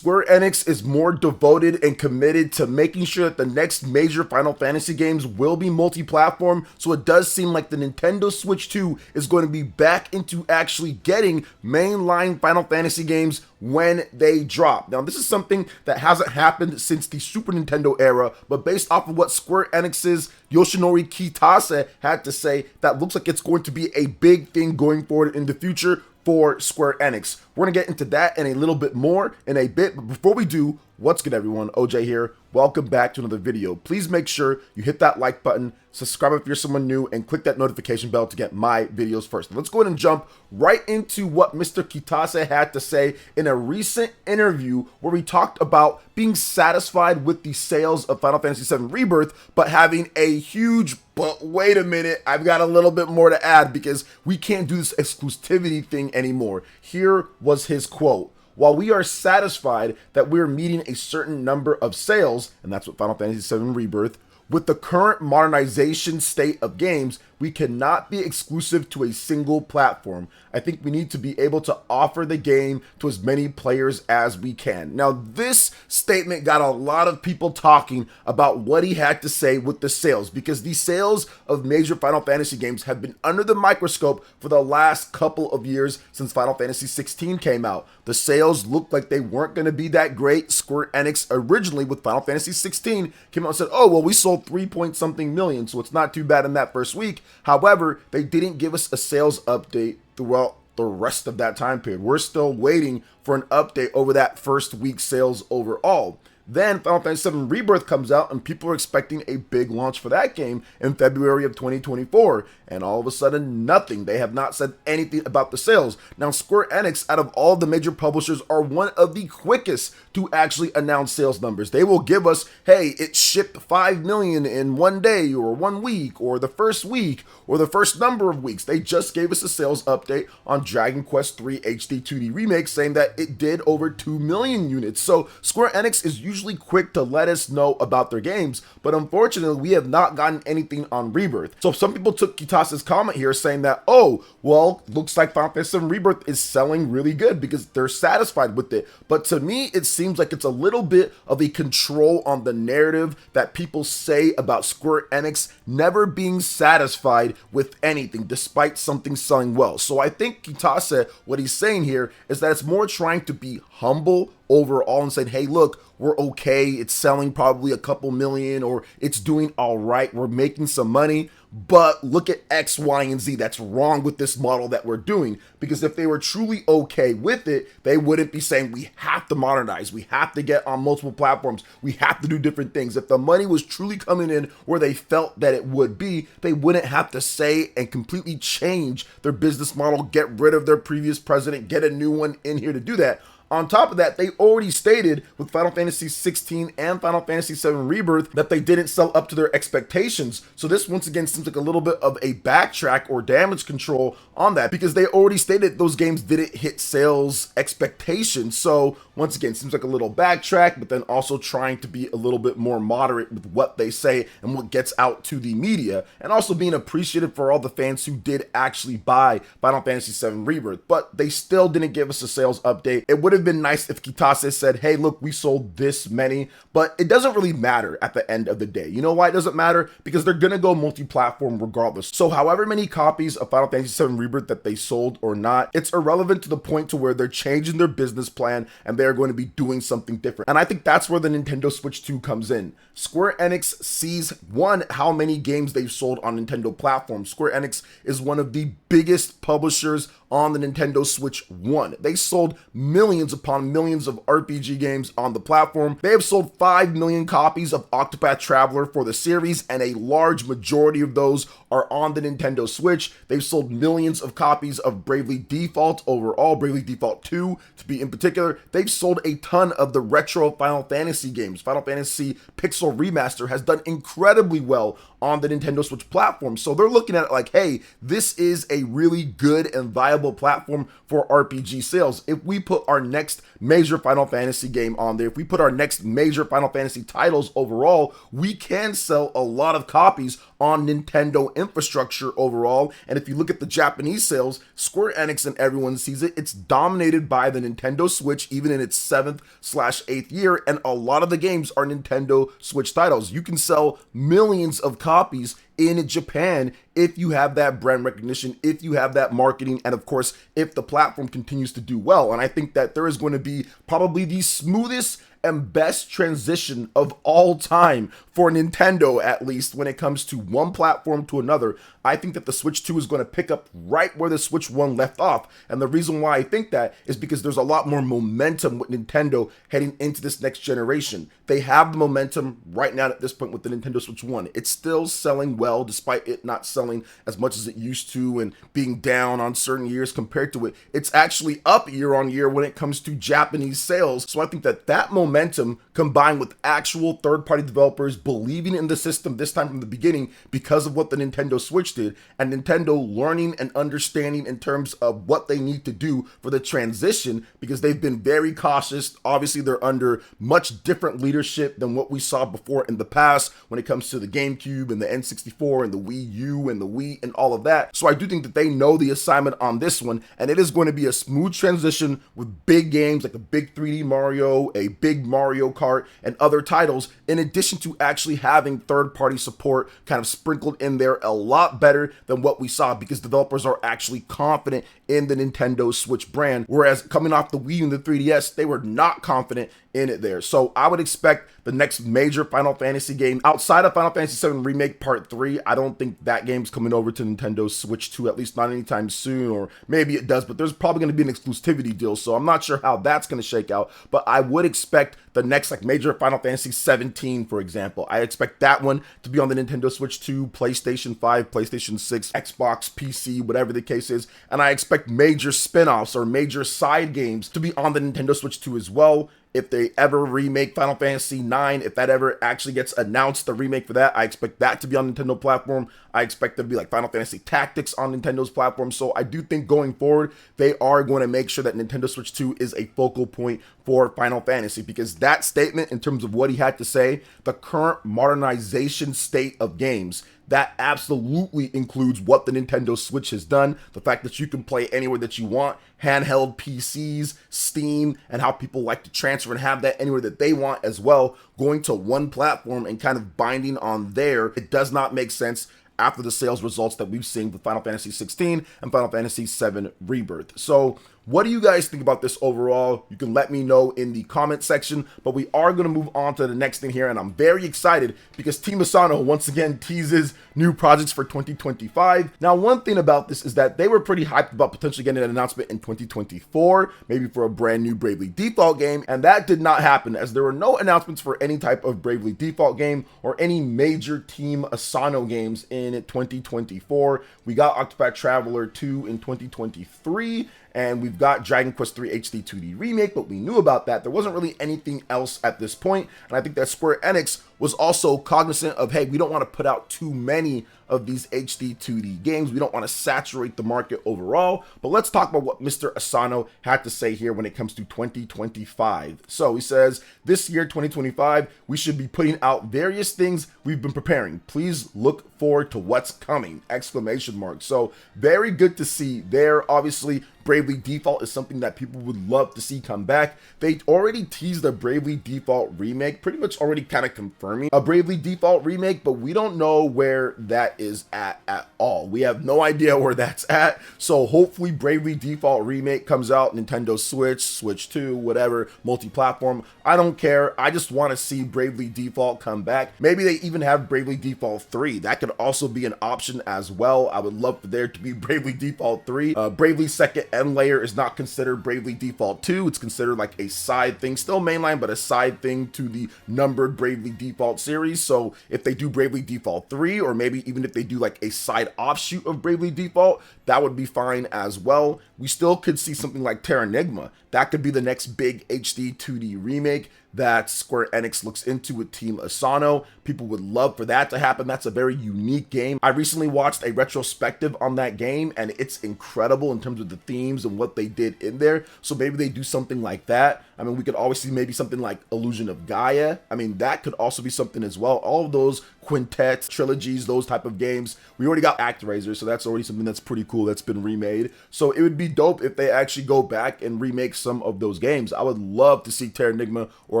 Square Enix is more devoted and committed to making sure that the next major Final Fantasy games will be multi-platform, so it does seem like the Nintendo Switch 2 is going to be back into actually getting mainline Final Fantasy games when they drop. Now, this is something that hasn't happened since the Super Nintendo era, but based off of what Square Enix's Yoshinori Kitase had to say, that looks like it's going to be a big thing going forward in the future for Square Enix. We're going to get into that and a little bit more in a bit, but before we do, what's good everyone, OJ here. Welcome back to another video. Please make sure you hit that like button, subscribe if you're someone new, and click that notification bell to get my videos first. Let's go ahead and jump right into what Mr. Kitase had to say in a recent interview where he talked about being satisfied with the sales of Final Fantasy VII Rebirth, but having a huge but wait a minute, I've got a little bit more to add because we can't do this exclusivity thing anymore. Here was his quote. While we are satisfied that we're meeting a certain number of sales, and that's what Final Fantasy VII Rebirth, with the current modernization state of games, we cannot be exclusive to a single platform. I think we need to be able to offer the game to as many players as we can. Now, this statement got a lot of people talking about what he had to say with the sales, because the sales of major Final Fantasy games have been under the microscope for the last couple of years since Final Fantasy XVI came out. The sales looked like they weren't going to be that great. Square Enix originally with Final Fantasy XVI came out and said, oh, well, we sold 3 point something million, so it's not too bad in that first week. However, they didn't give us a sales update throughout the rest of that time period. We're still waiting for an update over that first week sales overall. Then Final Fantasy VII Rebirth comes out and people are expecting a big launch for that game in February of 2024. And all of a sudden, nothing. They have not said anything about the sales. Now, Square Enix, out of all the major publishers, are one of the quickest to actually announce sales numbers. They will give us, hey, it shipped 5 million in 1 day or 1 week or the first week or the first number of weeks. They just gave us a sales update on Dragon Quest III HD 2D Remake saying that it did over 2 million units. So Square Enix is usually quick to let us know about their games, but unfortunately, we have not gotten anything on Rebirth. So some people took Kitase's comment here saying that, oh, well, looks like Final Fantasy VII Rebirth is selling really good because they're satisfied with it. But to me, it seems like it's a little bit of a control on the narrative that people say about Square Enix never being satisfied with anything despite something selling well. So I think Kitase, what he's saying here is that it's more trying to be humble overall and saying, hey, look, we're okay. It's selling probably a couple million, or it's doing all right. We're making some money, but look at X, Y, and Z. That's wrong with this model that we're doing, because if they were truly okay with it, they wouldn't be saying we have to modernize. We have to get on multiple platforms. We have to do different things. If the money was truly coming in where they felt that it would be, they wouldn't have to say and completely change their business model, get rid of their previous president, get a new one in here to do that. On top of that, they already stated with Final Fantasy XVI and Final Fantasy VII Rebirth that they didn't sell up to their expectations. So this once again seems like a little bit of a backtrack or damage control on that, because they already stated those games didn't hit sales expectations. So once again, seems like a little backtrack, but then also trying to be a little bit more moderate with what they say and what gets out to the media, and also being appreciative for all the fans who did actually buy Final Fantasy VII Rebirth. But they still didn't give us a sales update. It would have been nice if Kitase said, hey, look, we sold this many, but it doesn't really matter at the end of the day. You know why it doesn't matter? Because they're going to go multi-platform regardless. So however many copies of Final Fantasy VII Rebirth that they sold or not, it's irrelevant to the point to where they're changing their business plan and they're going to be doing something different. And I think that's where the Nintendo Switch 2 comes in. Square Enix sees, one, how many games they've sold on Nintendo platforms. Square Enix is one of the biggest publishers on the Nintendo Switch 1. They sold millions upon millions of RPG games on the platform. They have sold 5 million copies of Octopath Traveler for the series, and a large majority of those are on the Nintendo Switch. They've sold millions of copies of Bravely Default overall, Bravely Default 2 to be in particular. They've sold a ton of the retro Final Fantasy games. Final Fantasy Pixel Remaster has done incredibly well on the Nintendo Switch platform. So they're looking at it like, hey, this is a really good and viable viable platform for RPG sales. If we put our next major Final Fantasy game on there, if we put our next major Final Fantasy titles overall, we can sell a lot of copies on Nintendo infrastructure overall. And if you look at the Japanese sales, Square Enix and everyone sees it, it's dominated by the Nintendo Switch, even in its 7th/8th year, and a lot of the games are Nintendo Switch titles. You can sell millions of copies in Japan if you have that brand recognition, if you have that marketing, and of course, if the platform continues to do well. And I think that there is going to be probably the smoothest and best transition of all time for Nintendo, at least when it comes to one platform to another. I think that the Switch 2 is going to pick up right where the Switch 1 left off. And the reason why I think that is because there's a lot more momentum with Nintendo heading into this next generation. They have the momentum right now at this point with the Nintendo Switch 1. It's still selling well, despite it not selling as much as it used to and being down on certain years compared to it. It's actually up year on year when it comes to Japanese sales. So I think that that momentum combined with actual third-party developers believing in the system this time from the beginning because of what the Nintendo Switch did, and Nintendo learning and understanding in terms of what they need to do for the transition, because they've been very cautious. Obviously, they're under much different leadership than what we saw before in the past when it comes to the GameCube and the N64 and the Wii U and the Wii and all of that. So I do think that they know the assignment on this one, and it is going to be a smooth transition with big games like a big 3D Mario, a big Mario Kart, and other titles, in addition to actually having third-party support kind of sprinkled in there a lot better than what we saw, because developers are actually confident in the Nintendo Switch brand, whereas coming off the Wii U and the 3DS, they were not confident in it there. So I would expect the next major Final Fantasy game outside of Final Fantasy VII Remake Part 3. I don't think that game's coming over to Nintendo Switch 2, at least not anytime soon, or maybe it does, but there's probably going to be an exclusivity deal, so I'm not sure how that's going to shake out. But I would expect the next like major Final Fantasy 17, for example, I expect that one to be on the Nintendo Switch 2, PlayStation 5, PlayStation 6, Xbox, PC, whatever the case is. And I expect major spin-offs or major side games to be on the Nintendo Switch 2 as well. If they ever remake Final Fantasy IX, if that ever actually gets announced, the remake for that, I expect that to be on Nintendo platform. I expect there to be like Final Fantasy Tactics on Nintendo's platform. So I do think going forward, they are going to make sure that Nintendo Switch 2 is a focal point for Final Fantasy, because that statement in terms of what he had to say, the current modernization state of games, that absolutely includes what the Nintendo Switch has done. The fact that you can play anywhere that you want, handheld PCs, Steam, and how people like to transfer and have that anywhere that they want as well, going to one platform and kind of binding on there. It does not make sense after the sales results that we've seen with Final Fantasy 16 and Final Fantasy VII Rebirth. So what do you guys think about this overall? You can let me know in the comment section, but we are going to move on to the next thing here, and I'm very excited because Team Asano once again teases new projects for 2025. Now, one thing about this is that they were pretty hyped about potentially getting an announcement in 2024, maybe for a brand new Bravely Default game, and that did not happen, as there were no announcements for any type of Bravely Default game or any major Team Asano games in 2024. We got Octopath Traveler 2 in 2023, and we've got Dragon Quest III HD 2D Remake, but we knew about that. There wasn't really anything else at this point, and I think that Square Enix was also cognizant of, hey, we don't want to put out too many of these HD 2D games. We don't want to saturate the market overall. But let's talk about what Mr. Asano had to say here when it comes to 2025. So he says, this year, 2025, we should be putting out various things we've been preparing. Please look forward to what's coming! Exclamation mark. So very good to see there. Obviously, Bravely Default is something that people would love to see come back. They already teased a Bravely Default remake, pretty much already kind of confirming a Bravely Default remake, but we don't know where that is at all. We have no idea where that's at. So hopefully Bravely Default remake comes out, Nintendo Switch, Switch 2, whatever, multi-platform. I don't care. I just want to see Bravely Default come back. Maybe they even have Bravely Default 3. That could also be an option as well. I would love for there to be Bravely Default 3. Bravely Second End Layer is not considered Bravely Default 2. It's considered like a side thing, still mainline, but a side thing to the numbered Bravely Default Default series. So if they do Bravely Default 3, or maybe even if they do like a side offshoot of Bravely Default, that would be fine as well. We still could see something like Terranigma. That could be the next big HD 2D remake that Square Enix looks into with Team Asano. People would love for that to happen. That's a very unique game. I recently watched a retrospective on that game, and it's incredible in terms of the themes and what they did in there. So maybe they do something like that. I mean, we could always see maybe something like Illusion of Gaia. I mean, that could also be something as well. All of those quintets, trilogies, those type of games. We already got ActRaiser, so that's already something that's pretty cool that's been remade. So it would be dope if they actually go back and remake some of those games. I would love to see Terranigma or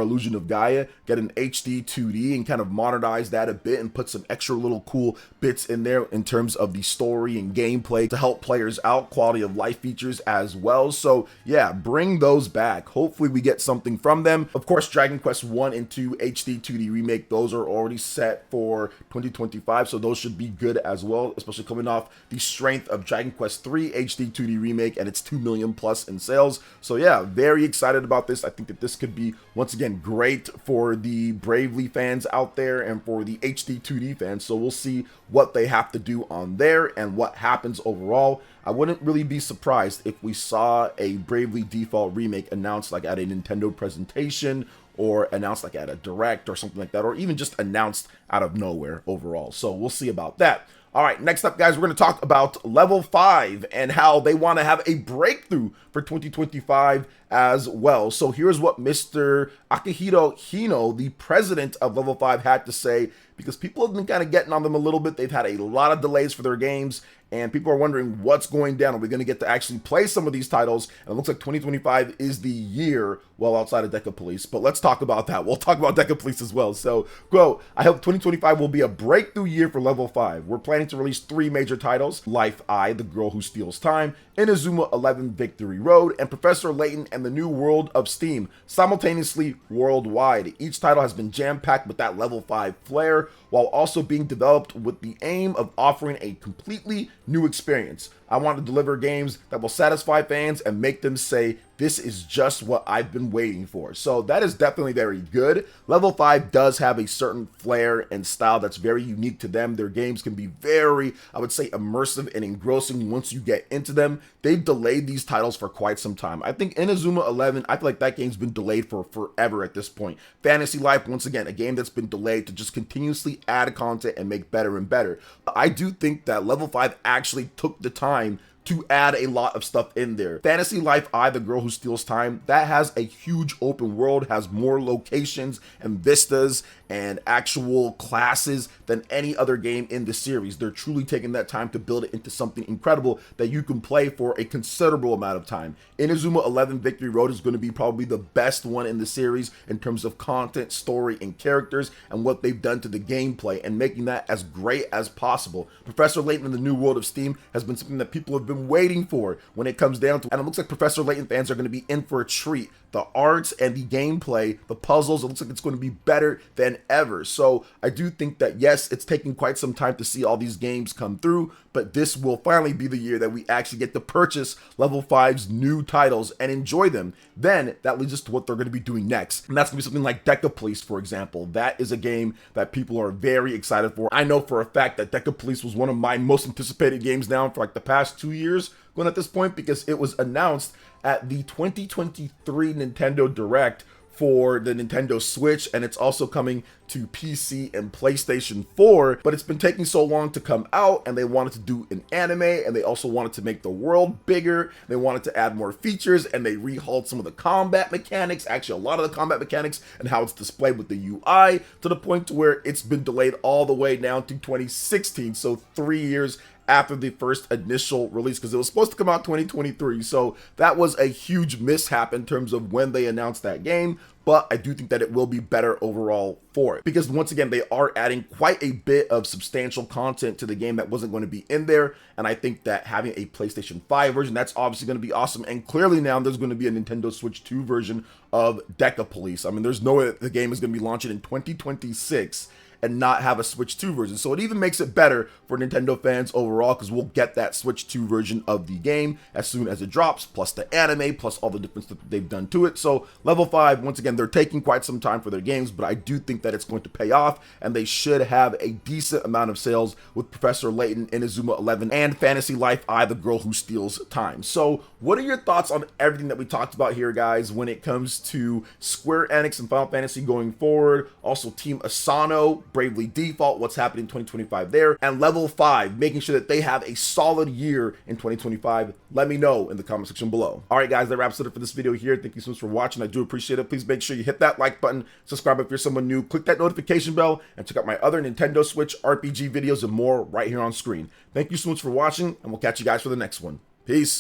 Illusion of Gaia get an HD 2D and kind of modernize that a bit and put some extra little cool bits in there in terms of the story and gameplay to help players out, quality of life features as well. So yeah, bring those back. Hopefully we get something from them. Of course, Dragon Quest 1 and 2 HD 2D remake, those are already set for 2025, so those should be good as well, especially coming off the strength of Dragon Quest 3 HD 2D remake and its 2 million plus in sales. So yeah, very excited about this. I think that this could be, once again, great for the Bravely fans out there and for the HD 2D fans. So we'll see what they have to do on there and what happens overall. I wouldn't really be surprised if we saw a Bravely Default remake announced like at a Nintendo presentation, or announced like at a direct or something like that, or even just announced out of nowhere overall. So we'll see about that. All right, next up, guys, we're going to talk about Level 5 and how they want to have a breakthrough for 2025 as well. So here's what Mr. Akihiro Hino, the president of Level 5, had to say, because people have been kind of getting on them a little bit. They've had a lot of delays for their games, and people are wondering what's going down. Are we going to get to actually play some of these titles? And it looks like 2025 is the year, well, outside of Deca Police. But let's talk about that. We'll talk about Deca Police as well. So, I hope 2025 will be a breakthrough year for Level 5. We're planning to release 3 major titles: Life I, The Girl Who Steals Time, Inazuma 11 Victory Road, and Professor Layton and the New World of Steam, simultaneously worldwide. Each title has been jam-packed with that Level 5 flair, while also being developed with the aim of offering a completely new experience. I want to deliver games that will satisfy fans and make them say, this is just what I've been waiting for. So that is definitely very good. Level 5 does have a certain flair and style that's very unique to them. Their games can be very, I would say, immersive and engrossing once you get into them. They've delayed these titles for quite some time. I think Inazuma 11, I feel like that game's been delayed for forever at this point. Fantasy Life, once again, a game that's been delayed to just continuously add content and make better and better. I do think that Level 5 actually took the time to add a lot of stuff in there. Fantasy Life I, The Girl Who Steals Time, that has a huge open world, has more locations and vistas and actual classes than any other game in the series. They're truly taking that time to build it into something incredible that you can play for a considerable amount of time. Inazuma 11 Victory Road is going to be probably the best one in the series in terms of content, story, and characters, and what they've done to the gameplay and making that as great as possible. Professor Layton and the New World of Steam has been something that people have been waiting for when it comes down to, and it looks like Professor Layton fans are going to be in for a treat. The arts and the gameplay, the puzzles, it looks like it's going to be better than ever. So I do think that, yes, it's taking quite some time to see all these games come through, but this will finally be the year that we actually get to purchase Level 5's new titles and enjoy them. Then that leads us to what they're going to be doing next. And that's going to be something like Deca Police, for example. That is a game that people are very excited for. I know for a fact that Deca Police was one of my most anticipated games now for like the past 2 years going at this point, because it was announced at the 2023 Nintendo Direct for the Nintendo Switch, and it's also coming to PC and PlayStation 4, but it's been taking so long to come out, and they wanted to do an anime, and they also wanted to make the world bigger, they wanted to add more features, and they rehauled some of the combat mechanics, actually a lot of the combat mechanics, and how it's displayed with the UI, to the point to where it's been delayed all the way down to 2016, so 3 years after the first initial release, because it was supposed to come out 2023. So that was a huge mishap in terms of when they announced that game, but I do think that it will be better overall for it, because once again, they are adding quite a bit of substantial content to the game that wasn't going to be in there, and I think that having a PlayStation 5 version, that's obviously going to be awesome, and clearly now there's going to be a Nintendo Switch 2 version of Deca Police. I mean, there's no way that the game is going to be launching in 2026, and not have a Switch 2 version. So it even makes it better for Nintendo fans overall, because we'll get that Switch 2 version of the game as soon as it drops, plus the anime, plus all the different stuff that they've done to it. So Level 5, once again, they're taking quite some time for their games, but I do think that it's going to pay off, and they should have a decent amount of sales with Professor Layton, Inazuma 11, and Fantasy Life I, the Girl Who Steals Time. So what are your thoughts on everything that we talked about here, guys, when it comes to Square Enix and Final Fantasy going forward? Also Team Asano, Bravely Default, what's happening in 2025 there, and Level 5, making sure that they have a solid year in 2025. Let me know in the comment section below. All right, guys, that wraps it up for this video here. Thank you so much for watching. I do appreciate it. Please make sure you hit that like button, subscribe if you're someone new, click that notification bell, and check out my other Nintendo Switch RPG videos and more right here on screen. Thank you so much for watching, and we'll catch you guys for the next one. Peace.